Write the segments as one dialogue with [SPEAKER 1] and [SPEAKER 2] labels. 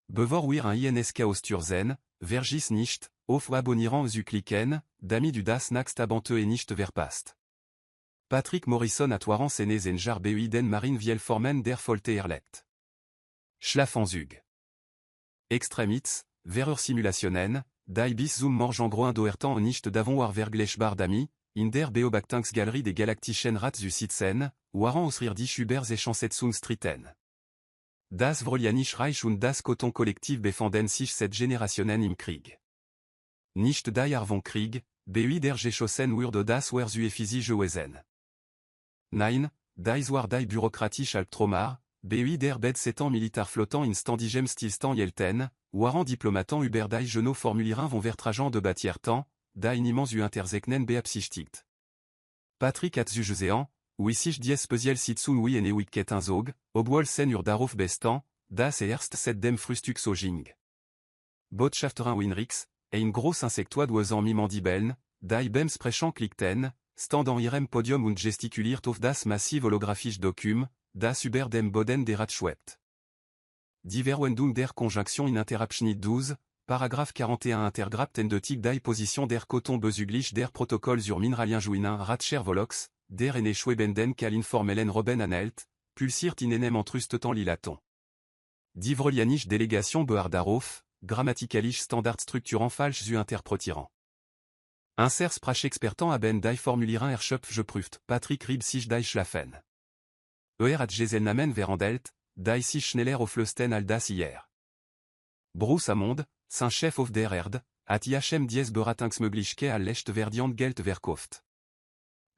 [SPEAKER 1] Bevor wir ein INSK Osturzen, Vergis nicht, auf abonnieren zu klicken, d'ami du das nächste Abenteuer nicht verpasst. Patrick Morrison a Toiran Sénez en Jar den Marine Viel Formen der Folte Erlect. Schlafenzug. Extremitz, Verreur Simulationen, die bis zum Morgen groin doertan nicht davon war vergleichbar d'ami, in der Beobachtungsgalerie des galaktischen Rats du Sitzen, waren ausrir die Schubers et Chansetzungstriten. Das Vrolianisch Reich und das Koton Kollektiv befanden sich seit Generationen im Krieg. Nicht die Arvon Krieg, BUI der Geschossen wurde das war zu Ephisi gewesen. Nein, dies war die bürokratisch Albtraumar, BUI der Bedsetan Militar Flottant in Standigem Stilstand Yelten, waren Diplomaten über die Genoux formulieren von Vertragen de Batiertan, die Inimens u Interzeknen beabsichtigt. Patrick hat zugesehen, wie sich dies speziell sitzun wie en Ewiket Zog, obwohl sen ur darauf bestan, das erst seit dem Frühstück so ging. Botschafterin Winrix, ein groß Insektoid oisan mi Mandibeln, die beim Sprechen klickten, stand an ihrem Podium und gestikuliert auf das massiv holographisch Dokum, das über dem Boden der Rat schwebt. Die Verwendung der Konjunktion in Interabschnitt 12, Paragraphe 41 Intergrapt en Detik die Position der Coton besuglich der Protokoll sur Mineralien Jouinin Ratscher Volox, der en Schwebenden Kalin Formelen Robben Anelt, pulsiert in enem entrustetan lilaton. Die Vrolianisch Délégation Behardarof, grammaticalisch Standard structurant falsch zu interpretieren. Insert sprach expertant haben die Formulieren erschöpf geprüft, Patrick Rib sich die schlafen. Hat Geselnamen verandelt, die sich schneller auflösten all das hier. Bruce Amond, Saint-Chef of der Erde, hat IHM dies Beratungsmöglichkeit all lecht verdiant Geld verkauft.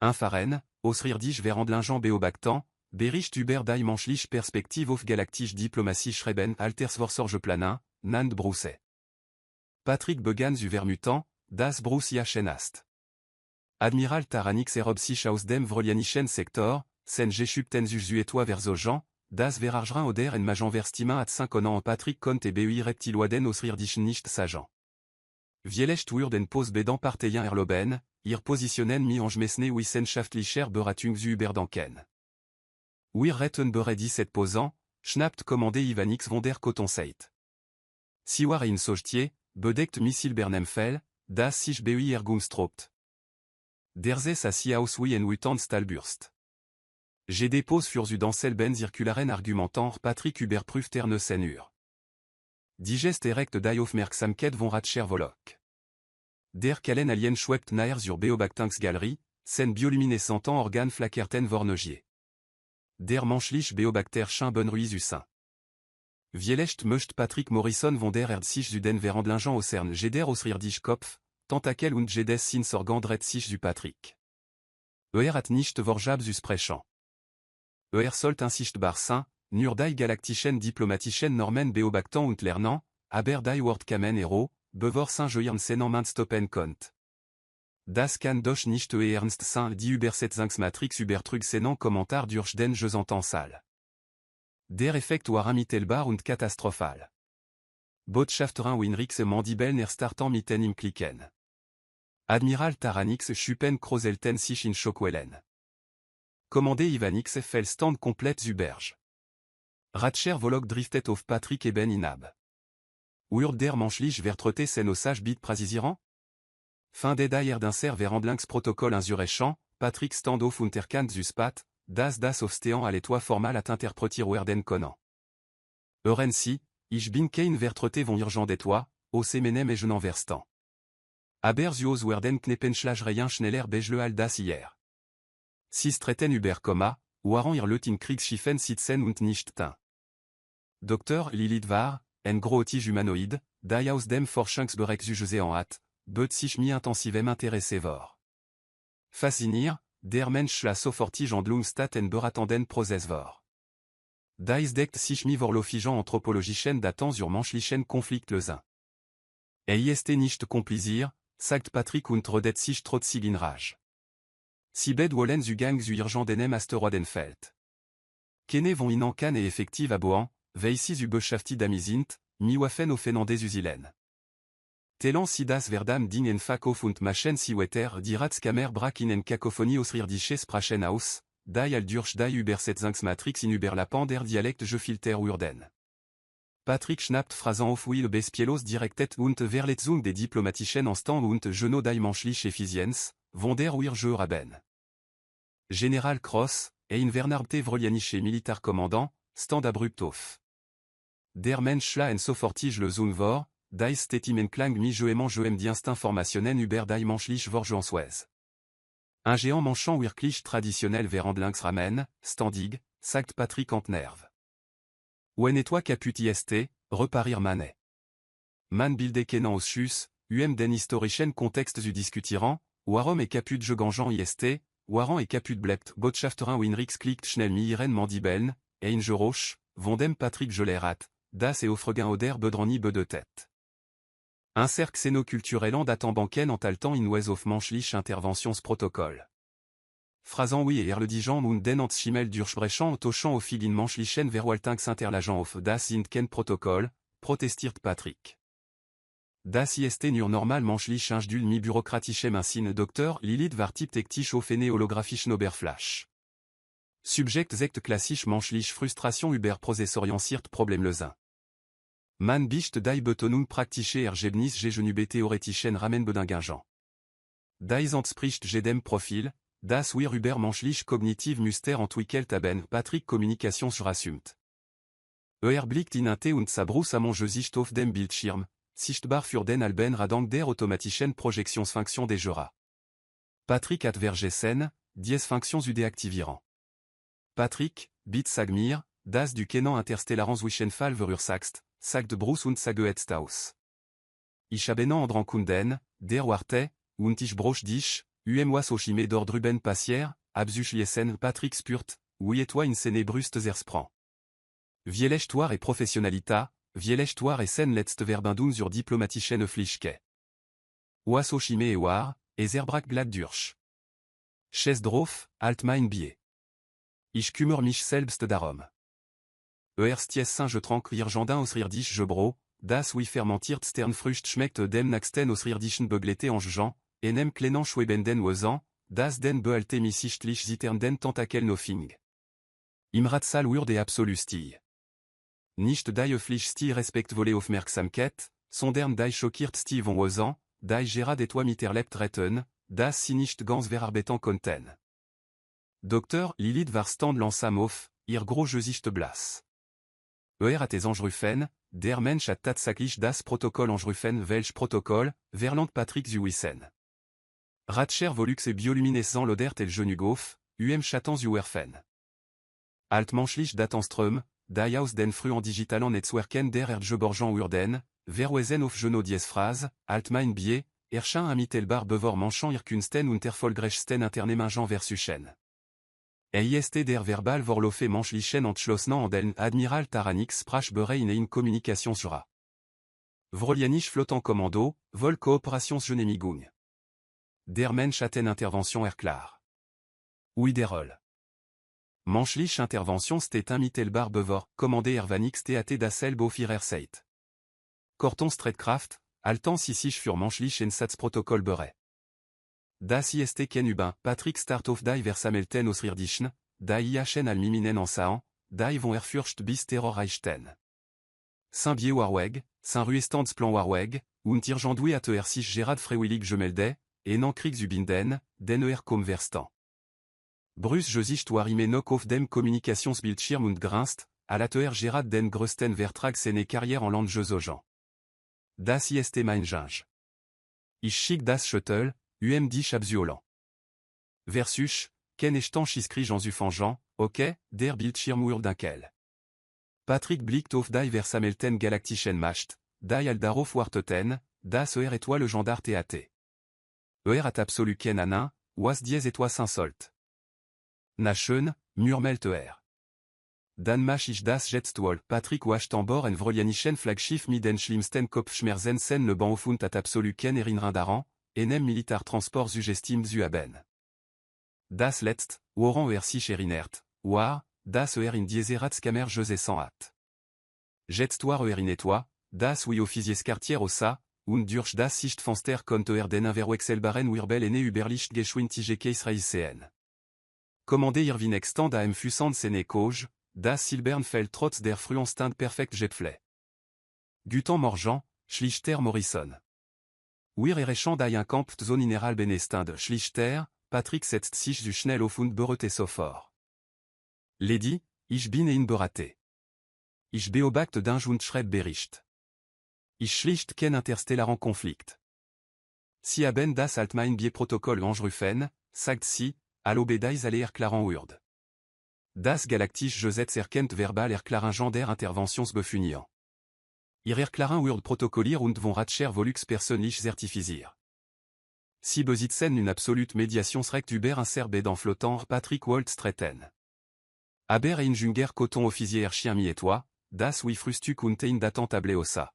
[SPEAKER 1] Infaren, ausrir dich verandlingen beobactant, bericht über die menschliche Perspektive auf galaktische Diplomatie schreiben Altersvorsorge planin, Nand Bruce. Patrick begann zu vermutant, das Bruce IHNast. Admiral Taranix erob sich aus dem vrolianischen Sektor, sen geschüpten zu etwa versogen, das verargeren oder en magen verstimen at 5 ans Patrick Kont et BUI reptiloiden ausrir dich nicht sagen. Vielecht den pos bedan parteien erloben, ihr positionen mi angemesne wissenschaftlicher Beratung zu überdenken. Wir retten beredi cette posant, schnappt commandé Ivanix von der Cotonseit. Si war in Sojtier, bedeckt Missil Bernemfell, das sich BUI ergumstropt. Derzes a si aus wie en Wutant Stahlburst. J'ai dépose furent dans selben circularen argumentant Patrick Überprüft erne Senur. Digest erect die Aufmerksamkeit von Ratscher Volok. Der Kalen alien schwebt naer zur Beobachtungsgalerie, sen bioluminescentan organ flackerten vornegier. Der menschlich Beobachterschen Benruis u sein. Vielecht möcht Patrick Morrison von der sich zu den Verandlingen ausern jeder ausrir dich Kopf, tentakel und jedes sin sorgandret sich zu Patrick. Hat nicht vorjab zu sprechen. Sollt insichtbar sein, nur die galaktischen diplomatischen Normen beobachten und lernen, aber die Wordkamen Hero, bevor Saint-Joyern senan man stoppen konnt. Das kann doch nicht ernst sein die Übersetzungsmatrix übertrug senan Kommentar durch den Gesandtensal. Der Effekt war unmittelbar und katastrophal. Botschafterin Winrix Mandibeln erstartan mitten im Klicken. Admiral Taranix schuppen Kroselten sich in Schockwellen. Commandé Ivanix fel stand komplett zu Berge. Ratscher Volok driftet auf Patrick eben inab. Der menschlich vertrotte sen osage bit prasisiran? Fin des dayer d'un ser verandlings protocole insurrection, Patrick stand auf unterkant zu spat, das aufstean à l'étoile formal at interpretir werden konan. Si, ich bin kein vertrotte von urgent d'étoile, au semenem et je n'en verstan. Aber zu os werden kneppenschlag reien schneller bejle all das hier. Sis treten über Komma, waren ihr Lötin Kriegsschiffen sitzen und nicht tin. Dr. Lilith war, en grootige humanoid, die aus dem Forschungsbereich zugesehen hat, bet sich mi intensivem interesse vor. Fascinir, der Mensch la sofortige Handlungstat en beratenden Prozess vor. Dies deckt sich mi vorlofigen anthropologischen Daten sur menschlichen Konfliktlösen. Ist nicht komplisier, sagt Patrick und redet sich trotzig in Rage. Sibed wollen zu gang zu urgent denem Asteroidenfeld. Kene von inankan et effektiv aboan, veisi zu beschäftigt amizint, mi waffen offenandes usilen. Telan si das verdam ding en fakof und machen si wetter die Ratskamer brak in en Kakophonie ausrir disches sprachen aus, die al durch die Übersetzungsmatrix in Überlappen der Dialekt je filter urden. Patrick schnappt Phrasen auf wie Bespielos directet und Verletzung des diplomatischen Instant und Genoux menschlich Effizienz, von der Urge haben. Général Cross, ein Vernarbte Vrolianische Militar Commandant, stand abrupt auf. Der Menschla en sofortige le Zunvor, dies Stetimen Klang mi Joem d'instinct formationnel über die menschlich Vorjohnswes. Un géant manchant wirklich traditionnel Verandlinks Ramen, standig, sagt Patrick Antnerve. Ouen et toi caput ist, reparir manet. Man bilde kenan oschus, den historischen contextes du discutirant, warum et caput jeganjan ist, waran et caput blept botschafterin winrix klikt schnell mi iren mandibeln, ein Geroch, vondem Patrick Jolerat, das et offregain oder bedrani be de tête. Un cercle xénoculturel en datant banken en taltant in oise of menschlich interventions protocole. Phrasen oui et erledijan und den ant schimel durchbrechen tochant au fil in menschlichen verwaltinks interlagent of das ken protocole, protestiert Patrick. Das ist nur normal menschlich ingdul mi bürokratischem insin Dr. Lilith war typtektisch auf ene holographisch Oberflash. Subjekt zect klassisch menschlich frustration über prozessorientiert problemlösen. Man bicht die Betonung praktische ergebnis gejenu theoretischen Ramen bedingingen. Die entspricht jedem Profil, das wir über menschlich kognitiv Muster entwickelt haben Patrick Kommunikationsrassumt. Blickt in Inte und Sabrus amon Gesicht auf dem Bildschirm, sichtbar für den Alben Radang der automatischen Projektionsfunktion des Jura. Patrick advergessen, dies Functions deaktivierant. Patrick, bit Sagmir, das du Kenan interstellarans Wischenfall verursaxt, sagt Bruce und Sagehetstaus. Ich habe Andrankunden, der Warte, und ich broch dich, was Oshime d'ordruben passier, absuch liesen Patrick spurt, oui et toi in sene brust zersprang. Vielechtoire et professionalita, vielechtoire et sen letzte verbindung zur diplomatischen Flischke. Was Oshime et war, ezerbrak glad durch. Ches drof, alt mein bier. Ich kümmer mich selbst darum. Ersties Singe trank irgendin ausrirdich Gebro, das wie fermentiert Sternfrücht schmeckt dem naxten ausrirdischen Beglete Angejan, enem klenan schwebenden Wezan, das den bealte mi sichtlich ziternden Tentakel nothing. Im Ratsal wurde absolustie. Nicht die Pflichtie respekt volle Aufmerksamkeit, sondern die schockiert Steve von Wezan, die gerad et toi miterlebt retten, das sie nicht ganz verarbeiten konnten. Dr. Lilith war stand langsam auf, ihr gros Gesicht blass. At es Angerufen, der Mensch hat tatsächlich das Protokoll Angerufen welch Protokoll, Verland Patrick Zuwissen. Ratscher Volux et bioluminescent lodert el Genugof, Chatans Uwerfen. Altmenschlich Datenström, die aus den frühen digitalen Netzwerken der Erdgeborgen Urden, Verwesen auf Geno dies Phrase, Altmein Bier, Erschein amitelbar bevor manchant Irkunsten und Erfolgreichsten Internemingen versuchen. Ist der verbal vorlofe menschlichen entschlossenen an den Admiral Taranix sprach berein in Kommunikationsjura. Vrolianisch flottant commando, vol Kooperationsgenehmigung. Der Mensch hat eine Intervention klar. Oui der Roll. Menschlich Intervention steht mittelbar bevor, commandé Ervanix TAT dasselbe auf ihrer Seite. Korton Streitkraft, altan sissich für menschlich Einsatzprotokoll bere. Das ist ken Ubin, Patrick start of die versamelten ausrirdischen, die IHN almiminen en saan, die von erfurcht bis terrorreichten. Saint-Bier Warweg, Saint-Ruestands plan Warweg, und Irgendui at sich Gerard Frewillig gemelde, en Krieg Zubinden, den kom verstan. Bruce Gesicht warime nok auf dem Kommunikationsbildschirm und grinst, à la Gerard den größten Vertrag seine Karriere en Land Jesojan. Das ist mein Ginge. Ich schick das Shuttle, dich absuolant. Versus, ken estan schiskrij en zufangeant, ok, der Bildschirm urdankel. Patrick blickt auf die versamelten galaktischen Macht, die aldarof warteten, das et toi le gendarme TAT. At absolu ken anin, was dies et toi s'insolt. Na schön, murmelt Dan mach ich das jetzt wohl, Patrick wascht an bord en vrolianischen Flaggschiff mit den schlimmsten Kopfschmerzen le ban aufund at absolu ken rindaran, enem militar transport sugestim zu haben. Das letzt, woran sich erinnert, war, das in diese Ratskammer gesessen hat. Jetzt war in etwa, das wie offiziers quartier ossa, und durch das Sichtfenster konnte den verwechselbaren Wirbel ene überlicht geschwindige Israelien. Commandé Irvin extend am Fussand sene Koj, das Silbern fällt trotz der frühen Stand perfekt Jetfle. Gutan Morjan, Schlichter Morrison. Wir errechen ein Camp Zone Mineral Benestin de Schlichter, Patrick setzt sich zu schnell auf und berate sofort. Lady, ich bin ein berate. Ich beobachte d'un und schreibe Bericht. Ich schlicht kein interstellaren Konflikt. Si haben das Altmain Bier-Protokoll Angerufen, sagt sie, allo bedais alle erklaren Urd. Das galaktisch Gesetz erkennt verbal erklaren der Interventionsbefunieren. Ihr erklaren Urd protokollier und von Ratcher Volux persönlich certifizier. Si besitzen une absolute Mediationsrecht über Serbe dans flottant Patrick Walt Streten. Aber ein Junger Coton officier chien mi et toi, das wie frustuk und ein datant ossa.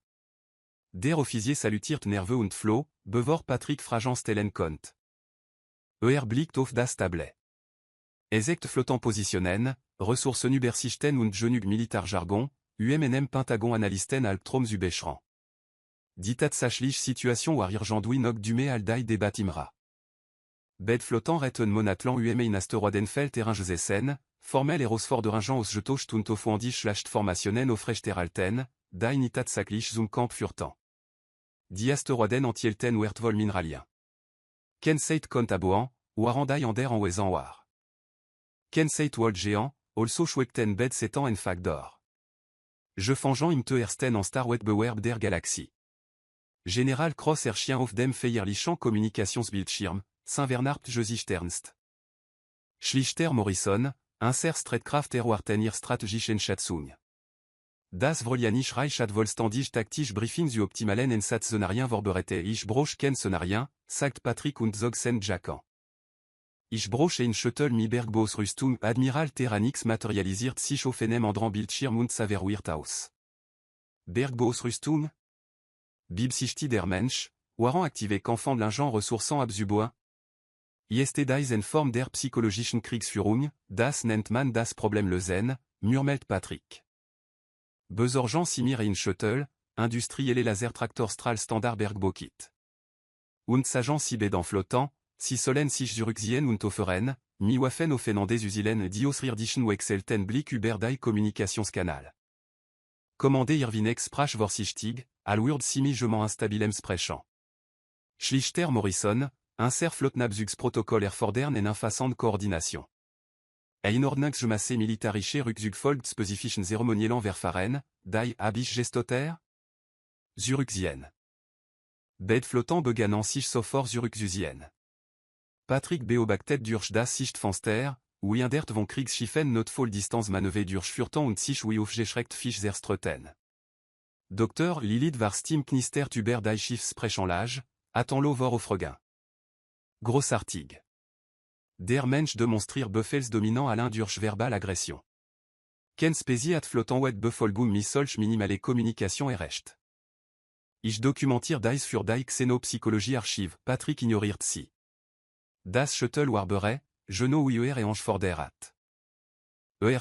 [SPEAKER 1] Der Officier salutiert nerveux und floh, bevor Patrick Fragence Telen Kont. Blickt auf das Tablet. Esect flottant positionen, ressources nubersichten und genug militar jargon, UMNM Pentagon analysten Albtraums ubechran. Ditat sachlich situation war irgendui nog dume aldai debatimra. Bed flottant retten monatlan UM asteroidenfeld terringesessen, formel erosphore de ringen aus jetocht und ofuandisch schlacht formationen ofrechteralten, dein itat sachlich zum Camp furtant. Die asteroiden antielten wertvol mineralien. Ken seit kont aboan, warandai ander en wezan war. Ken seit wol géant, also schwekten bed setan en fag d'or. Je fangeant im te ersten en star wet bewerb der galaxie. Général Cross Chien auf dem Feierlichen Kommunikationsbildschirm, Saint-Bernard Josich Ernst. Schlichter Morrison, Inser Streitkraft Erwarten ihr strategischen Schatzung. Das Vrolianisch Reich hat vollständig taktisch Briefings zu optimalen en Szenarien vorberete ich broch ken Szenarien, sagt Patrick und zog sen Jacan. Ich broch ein Shuttle mi Bergbos Rüstung Admiral Terranix materialisiert sich auf einem anderen Bildschirm und Saverwirt aus. Bergbos Rüstung? Bibsichti der Mensch, Waran activé qu'enfant de l'ingent ressourçant abzubois. Ist dies en Form der psychologischen Kriegsführung, das nennt man das Problem lösen, murmelt Patrick. Besorgent Simir in Shuttle, industrielle laser tractor Strahl Standard Bergbokit. Und Sagent Sibed en flottant, si solen sich Zurücksien und offeren, mi waffen offenandes usilen dios rirdischen wexelten Blick über die Kommunikationskanal. Commandé Irvinex Sprach vorsichtig, al Wurd simi jement instabilem sprechant. Schlichter Morrison, Inser Flotnabzugs Protokoll erfordern en infassande Koordination. Ein Ordnungsgemasse militarische Rückzugfolgt spezifischen Zeremonielan verfahren, die Abich gestoter? Zurücksien. Bed flottant beganant sich sofort Zurücksusien. Patrick beobachtet durch das Sichtfenster, wie indert von Kriegsschiffen notvoll Distanz manöver durch furtant und sich wie aufgeschreckt fisch zerströten. Dr. Lilith war Stim knistert über die Schiffssprechanlage, attend-lo vor aufregain. Grossartig. Der Mensch demonstriert Befehls dominant Alain durch verbal agression. Ken spezi at flottant wet befolgum mi solch minimale communication errecht. Ich dokumentier dies für die Xenopsychologie Archive, Patrick ignoriert si. Das Shuttle warbere, Geno UER et Angeforderat.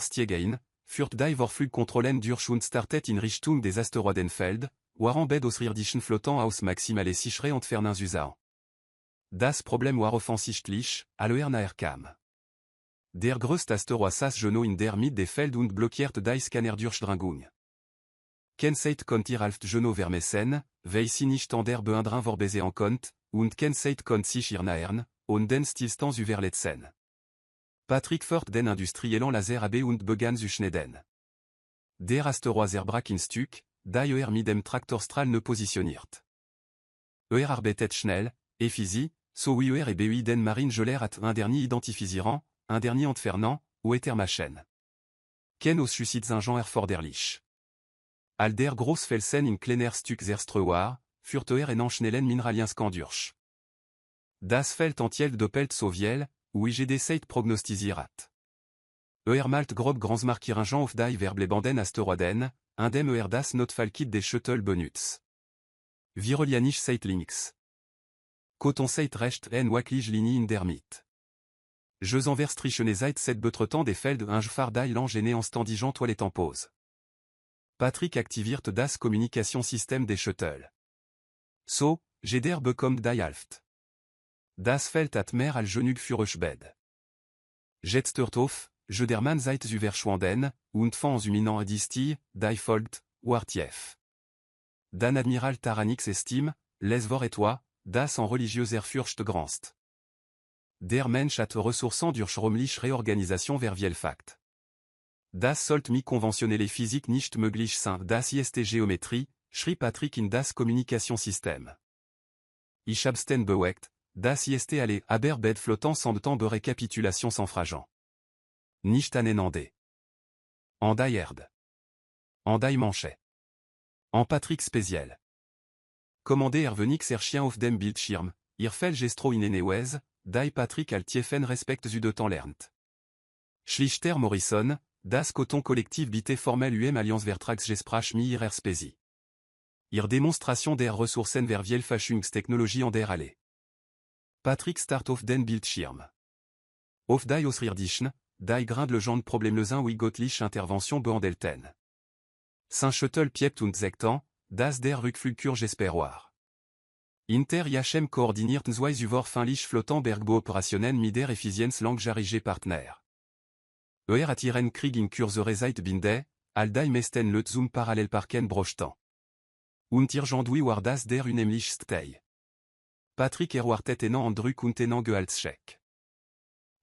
[SPEAKER 1] Stiegein, führt die Vorflug kontrollen durch und startet in Richtung des Asteroidenfeld, waren bed aus rirdischen flottant aus maximale sichere entfernen Usau. Das Problem war offensichtlich, aloer naerkam. Der größte Asteroid sas Geno in der Mitte des Feld und blockiert die Scanner durch Drangung. Ken seit kont ihr alft Geno vermessen, weil sie nicht an der Beindrin vorbese en kont, und ken seit kont sich ihr naern, und den Stillstand über letzen. Patrick fort den industriellen Laser AB und begann zu schneden. Der Asteroid erbrak in Stück, die mit dem Traktorstrahl ne positioniert. Arbeitet schnell, effizi, so wie et BUI den Marine Geler at un dernier identifisierant, un dernier entfernant, ou Etermachen. Ken aus Schüssitzingen erforderlich. Alder Großfelsen in kleiner Stück zerstreuer, furter en schnellen mineralien skandurch. Das Feld entiel doppelt soviel, ou IGD seit prognostisirat. Malt grob Gransmarkiringen auf die Verblebanden Asteroiden, indem das Notfallkit des Shuttle Benuts. Virolianisch seit links. Coton seit recht en waklige linie in der Mitte. Jeux envers trichenesait set betretant des Feld ingefar die l'engéné en standigeant toilette en pause. Patrick activiert das Kommunikationssystem des Shuttle. So, jeder bekommt die Alft. Das Feld at mer al genug Führerschbed. Jetstörtof, Jedermann seit Überschwanden, und von Zuminant Disti, die Folgt, Wartief. Dan Admiral Taranix estime, les vor et toi, das en religieux Erfurcht-Granst. Der Mensch hat ressourcen durch räumliche Reorganisation Vielfalt. Das sollte mich konventionelle Physik nicht möglich sein, das ist Géométrie, schrieb Patrick in das Kommunikationssystem. Ich hab's den bewegt, das ist alle aber bed flottant sans temps de récapitulation sans fragent. Nicht anenande. Andai erd. Andai manchet. En Patrick Speziel. Commandé Ervenix Erchien auf dem Bildschirm, Irfel gestro in Enewez, Dai Patrick Altiefen respect zu de temps lernt. Schlichter Morrison, das Coton Collectif bité formel Alliance Vertrax Gesprach mi ihrer Spezi. Ir Démonstration der Ressourcen ver Vielfachungstechnologie an der Alle. Patrick start auf den Bildschirm. Auf die Ausrirdischen, die Grindlegende Problemlösen wie Gottliche Intervention behandelten. Saint-Schüttel piept und Zektan, das der Rückflugkur j'espéroir. Inter Yachem koordiniert zwei über finlich flottant Bergbo operationen mit der Effizienz langjarige Partner. Atiren Krieg in Kursere Zeit binde, aldai mesten le zum parallel parken brochtan. Und irgendui war das der unemlich stei. Patrick erwartet enan Andruk und enan Gehaltscheck.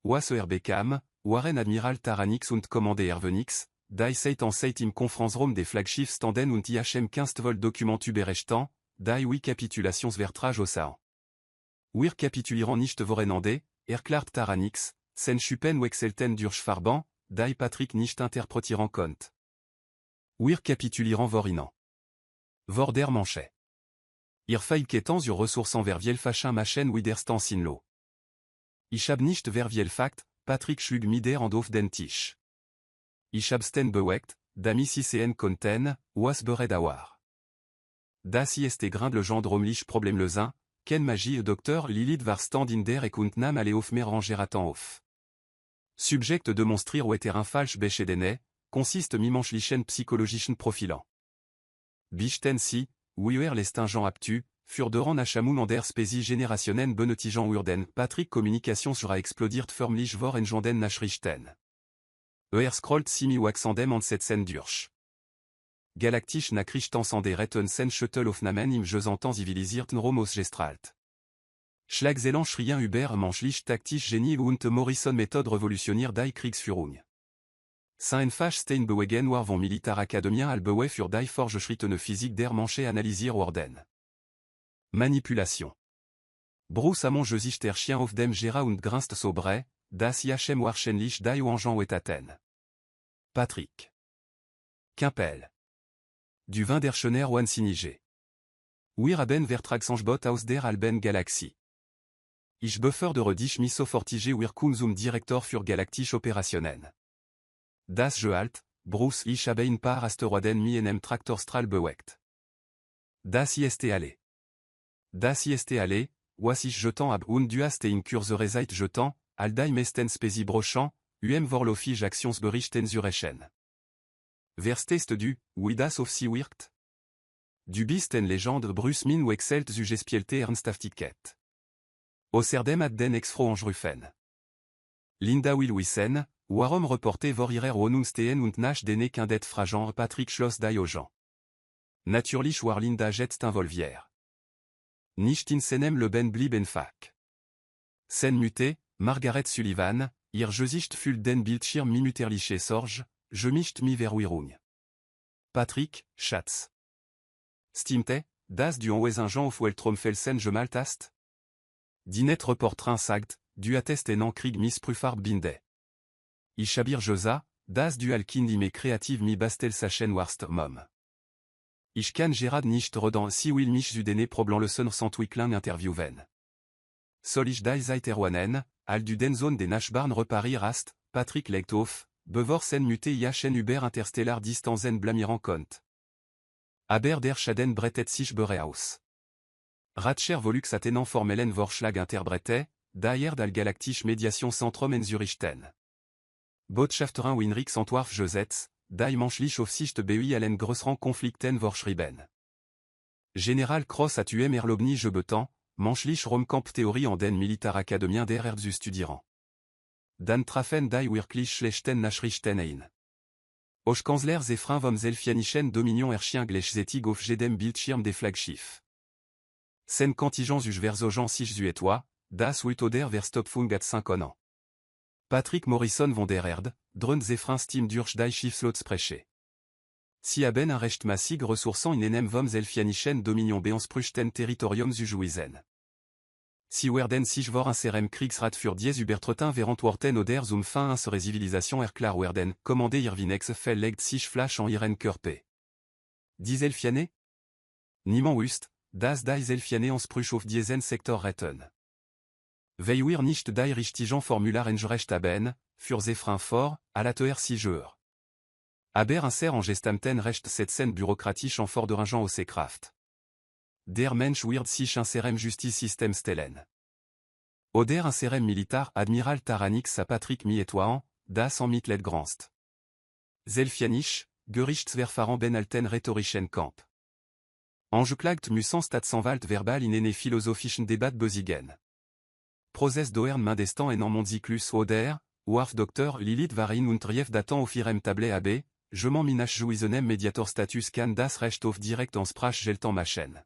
[SPEAKER 1] Was Bekam, Waren Admiral Taranix und Kommande Ervenix, die seit en seit im Konferenzraum des Flaggschiffs standen und IHM 15 Volt Dokument überrestan, die oui Kapitulationsvertrag Ocean. Wir kapitulieren nicht vorenande, erklärt Taranix, sen Schuppen wexelten durch Farban, die Patrick nicht interpretieren konnte. Wir kapitulieren vorinan. Vor der Manchet. Ir feilketan sur ressourcen ver Vielfachin machen widerstan sinlo. Ich hab nicht ver Vielfacht, Patrick schlug mider and auf den Tisch. Ich habsten bewegt, dami cen konten, was bered awar. Das ist Grindlegende romlich Problemlösen, ken magie Dr. Lilith var stand in der Ekundnam alle auf mer rangeratan auf. Subject demonstrir wetter un falsch beschedene, consiste mimenschlichen psychologischen Profilan. Bichten si, wier lestingent aptu, furderan nachamoun an der Spezi generationen benetigen urden, Patrick Communication sera explodiert förmlich vor engenden nachrichten. Scrollt simi waxandem an setsen durch. Galactisch nachrichtens an der retten sen Schüttel aufnahmen im Gesanten zivilisierten Romos gestrahlt. Schlagzelan schrien über menschlich taktisch Genie und Morrison Methode revolutionnaire die Kriegsführung. Saint-Fach Stein bewegen war von Militärakademien al bewe für die Fortgeschrittene Physik der Manche analysier worden. Manipulation. Bruce Amon Josich der Chien auf dem Gera und grinst sobre, das Yachem wahrscheinlich die Wangen wetaten. Patrick. Quimpel. Du vin der Schener wan sinige. Wir haben Vertragsangebot aus der Alben Galaxie. Ich befördere dich mich sofortige wir zum Direktor für galaktische Operationen. Das Gehalt, Bruce ich habe ein paar Asteroiden mi enem Traktorstrahl bewegt. Das ist alle. Das ist alle, was ich jetant ab und du hast in Kursere Zeit jetant, aldai mesten Spezi brochant, vorlofige Aktionsberichten zurechen. Verstehst du, wie das auf sie wirkt? Du bist en Legende Bruce min wexelt zu gespielte Ernsthaftigkeit. Außerdem hat den Ex-Fro Angrufen. Linda Wilwisen, warum reporte vor ihrer Wohnungsstehen und nach den Kindet fragent Patrick Schloss Diogen. Natürlich war Linda jetzt involviert. Nicht in seinem Leben blieben Fak. Sen muté, Margaret Sullivan, ihr Gesicht füllt den Bildschirm minuterliche Sorge, je mischt mi Verwirrung. Patrick, Schatz. Stimmte, das du Anwesungen auf Weltraumfelsen gemaltast? Die net Reporterin sagt, du hattest en Krieg missprüfbar binde. Ich habir Josa, das du Alkin me kreativ mi bastel sachen warst mom. Ich kann Gerard nicht redan si will mich zu dene Problemlösen s'entwickeln interviewen. Soll ich die Zeit erwanen, al du den Zone des Nachbarn reparir hast, Patrick legt auf, bevor sen muté jachen über interstellar distanzen blamiran kont. Aber der Schaden brettet sich bereaus. Ratscher Volux attenant formelen Vorschlag interbrete, daher dal galaktisch Mediation Centrum en Zurichten. Botschafterin Winrix Antwerp Josetz, die menschlich Aufsicht BI allen größeren Konflikten vorschrieben. General Cross a tué Merlobni Jebetan, menschlich Romkamp Theorie an den Militärakademien der Erde studieren. Dan trafen die wirklich schlechten Nachrichten ein. Kanzler Ephraim vom Zelfianischen Dominion Erschien gleichzeitig auf jedem Bildschirm des Flaggschiff. Sen Kantigens Verzogent sich zuetwa, das Wult oder Verstopfung at 5 ans. Patrick Morrison von der Erde, Drön Ephraim Steam durch die Schiffslotspreche. Si haben un recht massig ressourçant in enem vom Zelfianischen Dominion Beanspruchten Territorium zugewiesen. Si werden sich vor unserem Kriegsrat für dies übertreten verantworten oder zum fin unsere Zivilisation erklar werden, commandé Irvinex verlegt sich Flash en ihren Körper. Die Zelfiane? Niemand wust, dass die Zelfiane Ansprüche auf diesen Sektor retten. Weil wir nicht die richtigen Formularen recht haben, für Ephraim fort, à la Sigeur. Aber unser Engestamten recht setzen bürokratisch en Vorderingen aus Kraft. Der Mensch wird sich unserem Justizsystem stellen. Oder unserem Militar Admiral Taranix a Patrick Mietoan, das en Mitlet Granst. Zelfianisch, Gerichtsverfahren ben alten rhetorischen Kamp. Angeklagt müssen Staatsanwalt verbal in eine philosophischen Debat besiegen. Prozess doern mindestan en mondiklus oder, warf Dr. Lilith Varin und Trief datant auf ihrem Tablet AB, je m'en minach jouisonem mediator status can das recht auf direkt en sprach geltan machen.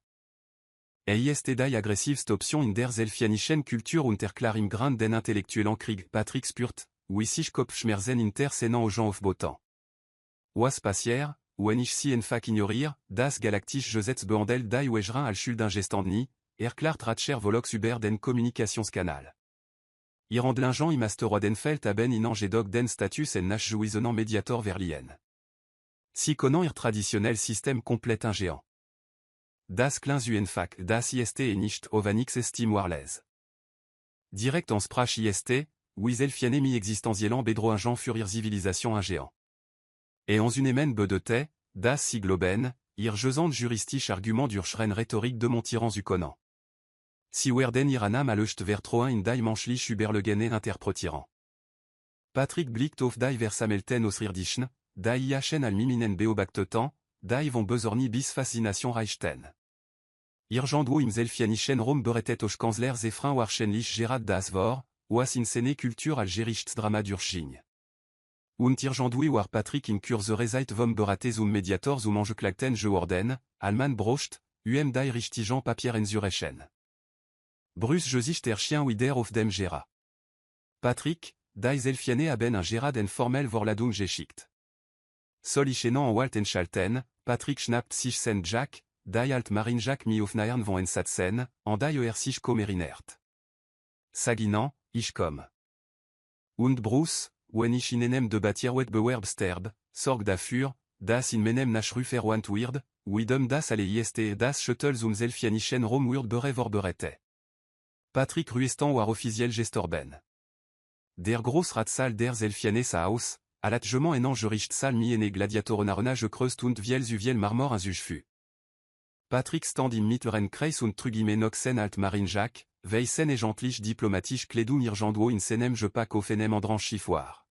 [SPEAKER 1] Ist die aggressivste Option in der Zelfianischen Kultur und erklar im Grand den intellektuellen Krieg Patrick spürt, wie sich Kopfschmerzen intersenant aux gens auf Botan. Was passiert, wenn ich sie einfach ignoriere, das galaktisch Gesetz behandelt die Wejrin al Schuld ingestandni, erklart Ratcher Volox über den Kommunikationskanal. Irandlingen im Asteroidenfeld haben in Angedog den Status en nach jouisonnant mediator verlien. Si connant ir traditionnel système complet un géant. Das Kleins Unfak, das IST et nicht Ovanix estime Warles. Direct en sprach IST, wie Zelfiane mi existentiellement bedro un gens fur ir civilisation un géant. Et en unemen be de te, das sigloben, ir jesant juristisch argument d'urschren rhétorique de montirans uconan. Si werden iranam a lecht vertroin in die manchlich überlegene interpretiran. Patrick blickt auf die versamelten aus Rirdischen, die iachen al miminen beobactetan, die von besorni bis fascination reichten. Irgendwo im Zelfianischen Rom beretet och Kanzler Ephraim warschenlich Gerard das Vor, was in sene Kultur al Gerichtsdrama d'Ursching. Und Irgendwi war Patrick in Kursere seit vom berate zum Mediator zum angeklagten Georden, Alman brocht, die richtigen Papieren zurechen. Brus Gesicht der Chien wider auf dem Gera. Patrick, die Zelfiane haben un Gera den formel Vorladung geschickt. Solichenant en Waltenschalten, Patrick schnappt sich sen Jack, die alt Marine Jack mi auf Naern von en Satsen, en die sich komerinert. Saginant, ich komm. Und Bruce, wenn ich in enem de bâtir wet bewerb sterb, sorg dafür, das in menem nachrufer want weird, widem das alle ist das Shuttle zum Zelfianischen Rom wird berevorberete. Patrick Ruestan war offiziell gestorben. Der Großratssaal der Zelfianes Haus, à l'atgement en Gerichtssaal mi ene gladiatorenarnage kreust und viel viel marmor un fut. Patrick stand im mittleren Kreis und trugime noxen alt Marine Jacques, weisen et gentlich diplomatisch kledun irgendwo in senem je pak ofenem andran chifoir.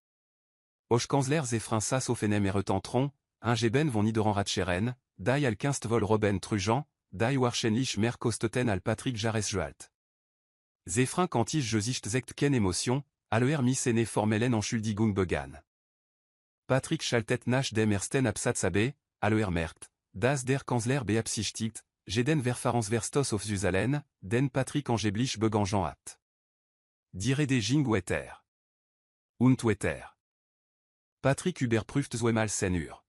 [SPEAKER 1] Och Kanzler Ephraim sas ofenem retentron, un geben von nidoran ratcheren, die al 15 vol Robben Trujan, die warschenlich mer kosteten al Patrick Jares Joalt. Ephraim kantig Gesicht zekt ken émotion, aller mi sene formellen Entschuldigung begann. Patrick schaltet nach dem ersten Absatz AB, aller merkt, das der Kanzler beabsichtigt, jeden Verfahrens verstos auf Zusalen, den Patrick angeblich begangen hat. Dire de Jing wetter. Und wetter. Patrick überprüft zweimal Senur.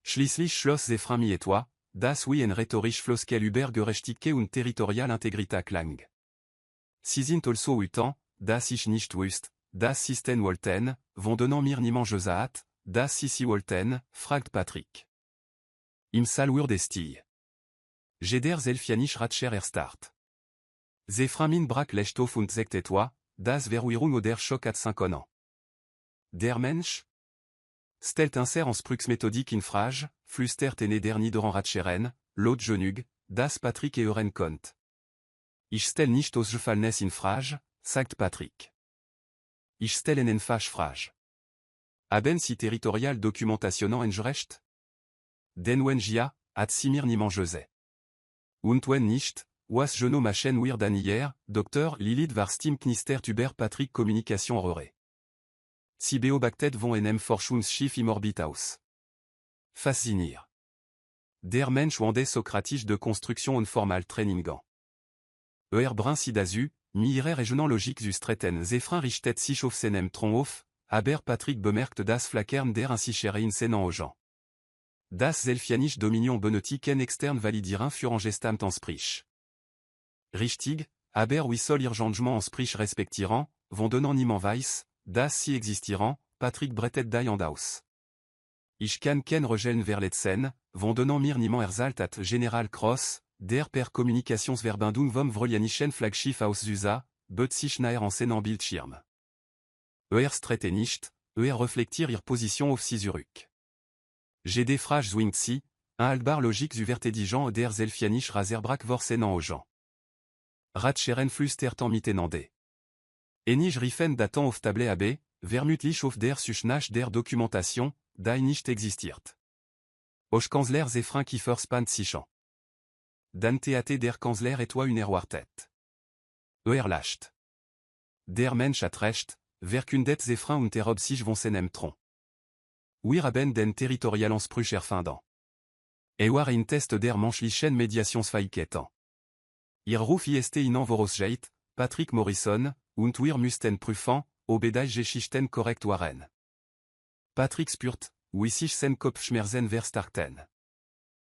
[SPEAKER 1] Schließlich schloss Ephraim Mietois, das wie en rhetorisch Floskel über Gerechtigkeit und territorial Integrität klang. Sie sind also utan, das ich nicht wusst, das System wollten, von donnant mir niemand gesaat, das sisi wollten, fragt Patrick. Im Salwur destil. Jeder Zelfianisch Ratcher erstart. Ephraim brak lechtof und zegt etwa, das Verwirrung oder Schock at 5 ans. Der Mensch? Stelt inser en sprux méthodique in frage, flustert ene der nidoran Ratcheren, lot genug, das Patrick euren kont. Ich stel nicht aus Gefallnes in frage, sagt Patrick. Ich stel en fach frage. Haben si territorial documentationnant en recht? Den wen jia, at simir niemand jose. Und wenn nicht, was geno machen wir dann hier, Dr. Lilith Varstim Knister Tuber Patrick Communication Rore. Si beobactet von enem Forschungsschiff im Orbithaus. faszinir. Der Mensch und des Sokratisch de Construction und Formal Trainingen. Brun Sidazu, Mire Regional Logique zu Streiten Zefrin Richtet sich auf seinem Tronhof, aber Patrick bemerkt das Flackern der Insicherin Senan aux gens. Das Zelfianisch Dominion Benetiken externe validirin furent gestamt en Sprich. Richtig, aber wissol irgengement en Sprich respectirant, vont donnant niemand Weiss, das si existirant, Patrick Bretet die en Daus. Ich kann ken regeln verletzen, vont donnant mir niemand erzalt at General Cross, der per Kommunikationsverbindung vom Vrolianischen Flaggschiff aus Susa, bet sich naer en Senan Bildschirm. Strete nicht, reflektir ihre Position auf si Zurück. J'ai des phrases zwingt si, un haltbar logique zu vertedigen der Zelfianisch Raserbrack vor Senan aux gens. Ratscheren flüstertan mitenande. Enig rifen datant auf Table AB, vermutlich auf der Suchnach der Dokumentation, die nicht existiert. Auch Kanzler Zefrin Kiefer spannt sichant. Dan Theate der Kanzler et toi une erwartet. Lacht. Der Mensch hat recht, verkundet Zefrin und erob sich von seinem Tron. Wir haben den territorialen Spruch erfunden. War in Test der menschlichen Mediationsfähigkeiten. Ihr Ruf ist inan vorausseit, Patrick Morrison, und wir müssten prüfen, ob die Geschichten korrekt waren. Patrick spürt, wie sich sein Kopfschmerzen verstarkten.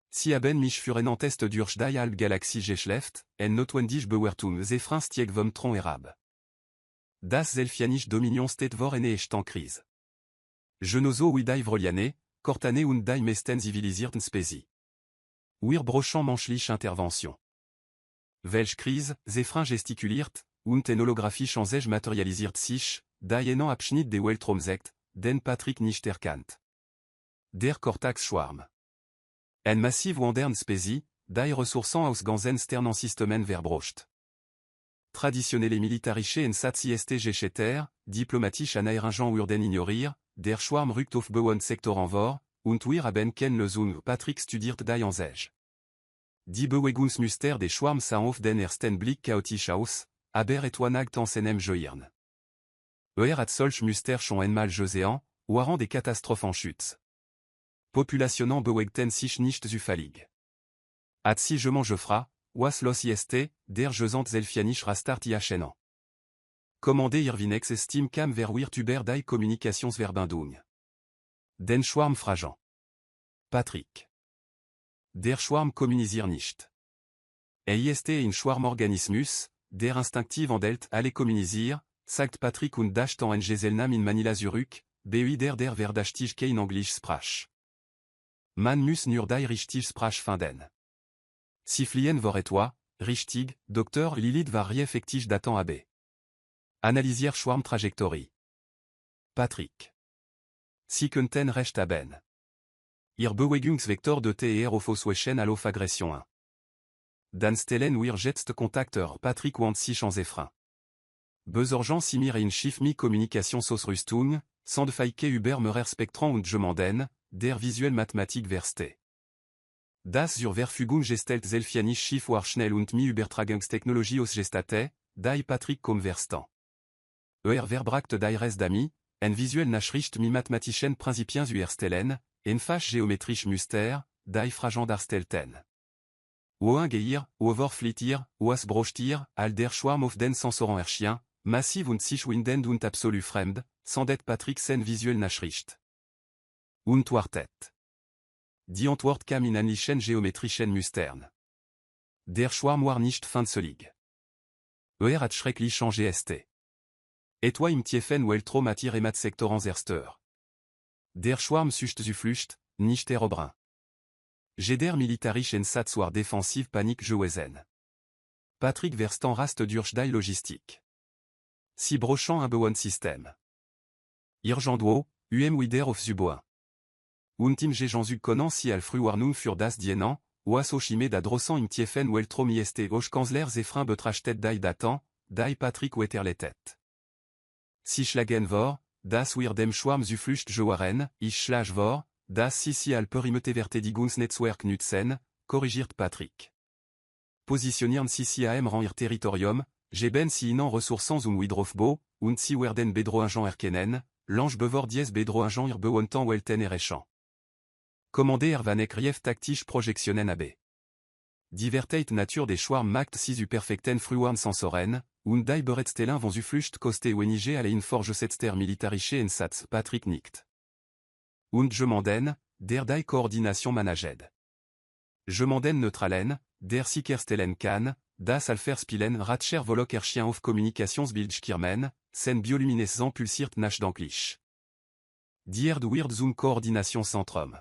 [SPEAKER 1] Sie haben mich für einen Test durch die halbe Galaxie geschleppt, en notwendig Bewertung Zefrin stieg vom Tron herab. Das Zelfianisch Dominion steht vor eine echten Krise. Genozo wie die Vroliane, Cortane und die meisten zivilisierten Spezi. Wir brochant menschliche Intervention. Welche Krise, Zefrin gestikuliert, und en holographisch Ansech materialisiert sich, die enen Abschnitt de Weltraumsekt, den Patrick nicht erkannt. Der Cortax-Schwarm. En massiv wandern Spezi, die ressourcen aus ganzen Sternensystemen verbrocht. Traditionelle militarische en Satz ist gescheter, diplomatisch an Eiragen urden ignorir, der Schwarm rückt auf bewohnt Sektoren vor, und wir haben ken Lösung Patrick studiert die Ansech. Die Bewegungsmuster des Schwarms sind auf den ersten Blick chaotisch aus, aber etwa nagt en seinem Joirn. Hat solch Muster schon einmal gesehen, waren des Katastrophen en chute. Populationen bewegten sich nicht zufällig. At si je mange fra, was los ist, der gesant Zelfianisch Rastart iachenen. Commandé Irvinex estime cam ver wir tuber die Kommunikationsverbindung. Den Schwarm fragen. Patrick. Der Schwarm kommunisiert nicht. Ist ein Schwarmorganismus, der instinktiv handelt alle kommunisieren, sagt Patrick und dacht en Geselnam in Manila Zurück, der verdachtig kein Englisch sprach. Man muss nur die richtig Sprach finden. Si flien vor etwa, richtig, Dr. Lilith var effektiv datant AB. Analysier Schwarm Trajectory. Patrick. Si könnten recht haben. Ihr Bewegungsvektor de TR auf Ausweichen auf Aggression 1. Dan stellen wir jetzt Kontakter Patrick und sich en Zefrin. Besorgen si mir in Schiff mi Kommunikationsausrüstung, sans de feike über merer Spektron und Gemanden, der visuell Mathematik verste. Das zur Verfügung gestellt Zelfianisch Schiff war schnell und mi Übertragungstechnologie ausgestate, die Patrick kom verstan. Verbracht die Rest d'ami, en visuell Nachricht mi mathematischen Prinzipien erstellen, enfach geometrisch Muster, die Fragen darstellten. Oen geir, overflitir, oas brochtir, al der Schwarm auf den Sensoren erschien, massiv und sich windend und absolu fremd, sandet Patrick sen visuell Nachricht. Und wartet. Die Antwort kam in ähnlichen geometrischen Mustern. Der Schwarm war nicht feindselig. Hat schrecklich changé st. Etwa im tiefen Weltraum at ihre Sektorens erster. Der Schwarm sücht zu Flücht, nicht erobern. Jeder militarisch en Satz war defensiv Panik gewesen. Patrick Verstan rast durch die Logistik. Si brochant un bewohnt System. Irgenduo, wieder auf Zuboin. Und im Gegenzu konnen si al Fruarnung für das Dienan, oas ochime da drossant im tiefen Weltraum ist och Kanzler Zefrin betrachtet die Daten, die Patrick weterletet. Si schlagen vor, das wir dem Schwarm zu Flücht gewaren, ich schlag vor, das si al Perimeter Verteidigungsnetzwerk nutzen, korrigiert Patrick. Positionieren si am ran ihr Territorium, geben si inan ressourcens widrofbo, und si werden bedrohungen erkennen, l'ange bevor dies bedrohungen ihr bewontan welten errechen. Commandé Ervanek Rief taktisch projectionen AB. Diverteit Natur des Schwarm macht sie perfekten Fruan sensoren, und die Bereitstellung von Zuflucht koste wenige allein Forgesetzer militarische Ensatz Patrick Nicht. Und Gemanden, der die Koordination managed. Gemanden neutralen, der Sicherstellen kann, das Alferspielen Ratscher Volokerchien auf Kommunikationsbildschirmen, sen bioluminescent pulsiert nach danklich. Dierd Weird Zoom Coordination Centrum.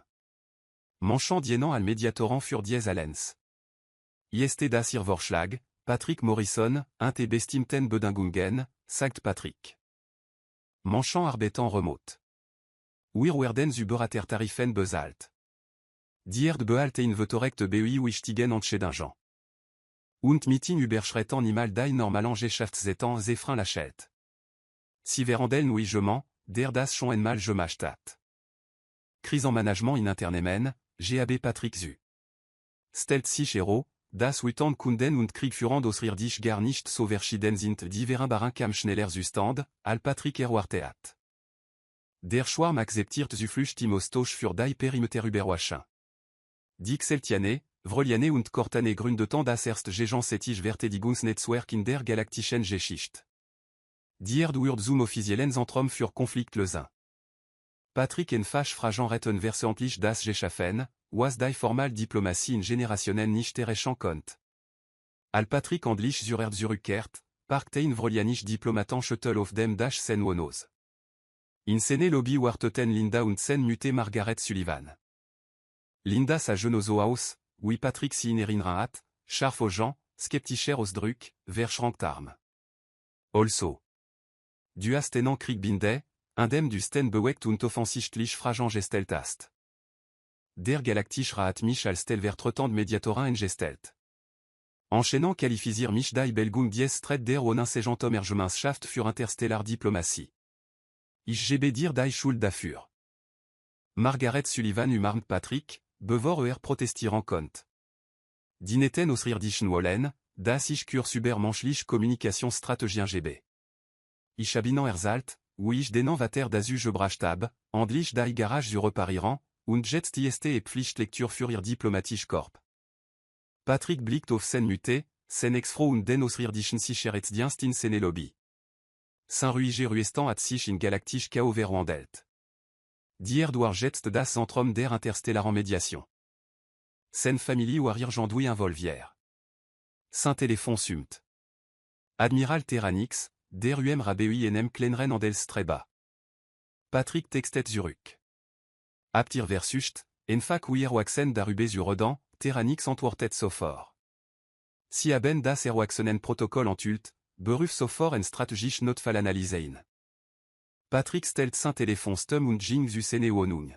[SPEAKER 1] Manchant dienant al Mediatoran für dies Allens. IST das Vorschlag, Patrick Morrison, int bestimmten Bedingungen, sagt Patrick. Manchant arbetan remote. Wir werden über Tarifen bezahlt. Dierd behalten vetorekt BUI wichtigen Entscheidungen. Und Meeting überschreiten niemals die normalen Geschäftszeiten Zefrin Lachette. Si verandel nuigement, der das schon einmal gemacht hat. Crise en management in Internemen, GAB Patrick Zu. Stelt sich Hero, das Witand Kunden und Kriegführend ausrir dich gar nicht so verschieden sind die Verenbarren kam schneller Zustand, al Patrick Erwartet. Der Schwarm akzeptiert Zuflucht im Austausch für die Perimeter überwachen. Die Xeltiane, Vreliane und Cortane gründeten das erste Gegensätzlich-Verteidigungsnetzwerk in der galaktischen Geschichte. Dierd wird zum offiziellen Zentrum für Konfliktlösung. Patrick Enfach fragen retten versentlich das Geschaffen, was die formal Diplomatie in Generationen nicht erreichen konnte. Al Patrick Andlich zurückkehrt, parktein Vrelianisch Diplomaten Shuttle auf dem Dash sen Wonos. In Sene Lobby warteten Linda und sen Mute Margaret Sullivan. Linda sa Genoso aus, oui Patrick si inerinra hat, scharf aux gens, skeptischer Ausdruck, verschrankt arm. Also. Du hast tenant Krieg binde, indem du sten bewegt und offensichtlich fragen gestelt hast. Der galaktisch Rat mich als stellvertretend Mediatorin entgestellt. Enchaînant qualifizier mich die Belgung dies Strait der Onensegent Emergemeinschaft für Interstellar Diplomatie. Ich gebe dir die Schuld dafür. Margaret Sullivan umarmt Patrick, bevor protestieren konnte. Dineten ausrir dich wollen, das ich kurs über menschlich Kommunikationsstrategien GB. Ich abinan erzalt, oui ich denen vater dazu gebracht hab, andlich die Garage zu reparieren, und jetzt ist Pflichtlektür für ihr diplomatisch Korb. Patrick blickt auf sen Mute, sen Ex-Frau und den ausrirdischen Sicherheitsdienst in sene Lobby. Saint-Ruiger Ruestan hat sich in galaktisch Chaos verwandelt. Dierd war jetzt das Zentrum der interstellaren Mediation. Sen Familie war irgendui involvière. Saint-Téléphone sumt. Admiral Terranix, der Rabui enem Klenren andel Streba. Patrick textet zurück. Aptir versucht, enfak wir waxen darüber zu reden, Terranix antwortet sofort. Si haben das erwachsenen Protokoll entült, beruf sofort en strategisch Notfall analysein. Patrick stellt Saint-Téléphone stum und ging zu sene Wohnung.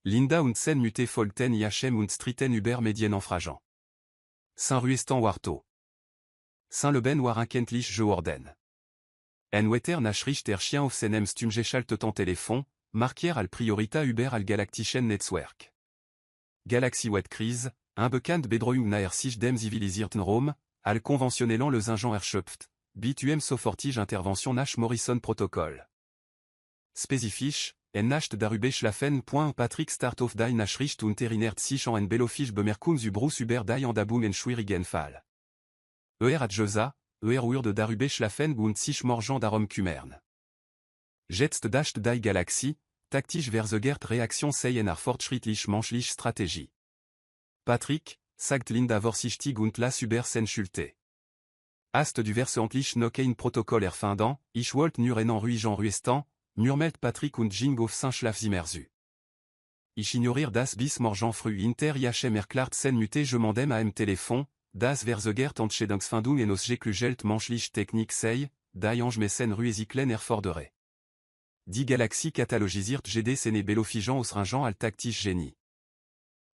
[SPEAKER 1] Linda und sen Mute folgten IHM und stritten über Medien enfragen. Saint-Ruestan warto. Saint-Leben war unkenntlich geworden. En wetter Nachricht der Chien auf seinem Stumgeschalteten Telefon, markier al priorita über al galaktischen Netzwerk. Galaxy Wet Krise, unbekannt Bedrohung naher sich dem zivilisierten Raum, al konventionellen les Agents erschöpft, bitum sofortige Intervention nach Morrison Protokoll. Spezifisch, en nacht darüber schlafen. Patrick start auf die Nachricht und erinnert sich an belofisch Bemerkung zu Bruce über die Andabung en schwierigen Fall. Hat Josa, würde darüber schlafen und sich morgen darum kümmern. Jetzt dacht die Galaxie, taktisch verzögert Reaktion sei nach fortschrittlich menschlich Strategie. Patrick, sagt Linda vorsichtig und las über sen Schulte. Hast du versentlich noch kein Protokoll erfunden, ich wollte nur einen ruhigen Ruhestand, murmelt Patrick und ging auf sein Schlafzimmer zu. Ich ignoriere das bis morgen früh inter IHM erklärt sen Mute gemandem am Telefon, das verzögert Entscheidungsfindung en aus geklügelt menschlich Technik sei, die Angemesen Ruhesiklen erfordere. Die Galaxie katalogisiert GD sene belofigen ausringen al taktisch Genie.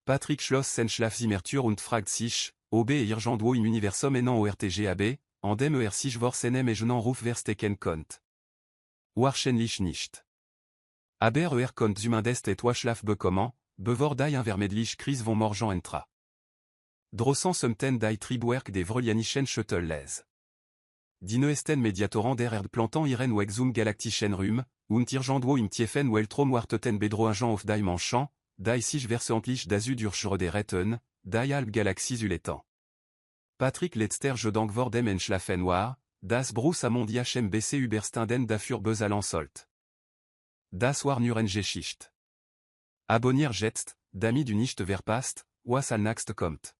[SPEAKER 1] Patrick schloss sen Schlafzimmertür und fragt sich, ob irgendwo im Universum enen ORTGAB, an dem sich vor seinem eigenen Ruf verstecken konnt. Wahrscheinlich nicht. Aber kommt zumindest etwas Schlaf bekommen, bevor die unvermeidliche Krise von morgen entra. Drossen somten die Triebwerk des Vrelianischen Shuttle les. Die neuesten Mediatoren der Erdplanten ihren Weg zum galaktischen Rum, und irgendwo im Tiefen Weltraum warteten Bedrohungen auf die Menschen, die sich verseentlich das Udurschrode retten, die halb Galaxies uletan. Patrick Letzter je dank vor dem Entschlafen war, das Bruce Amondiachem BC Überstanden dafür bezahln sollt. Das war nur eine Geschichte. Abonniert jetzt, damit du nicht verpasst, was als nächstes kommt.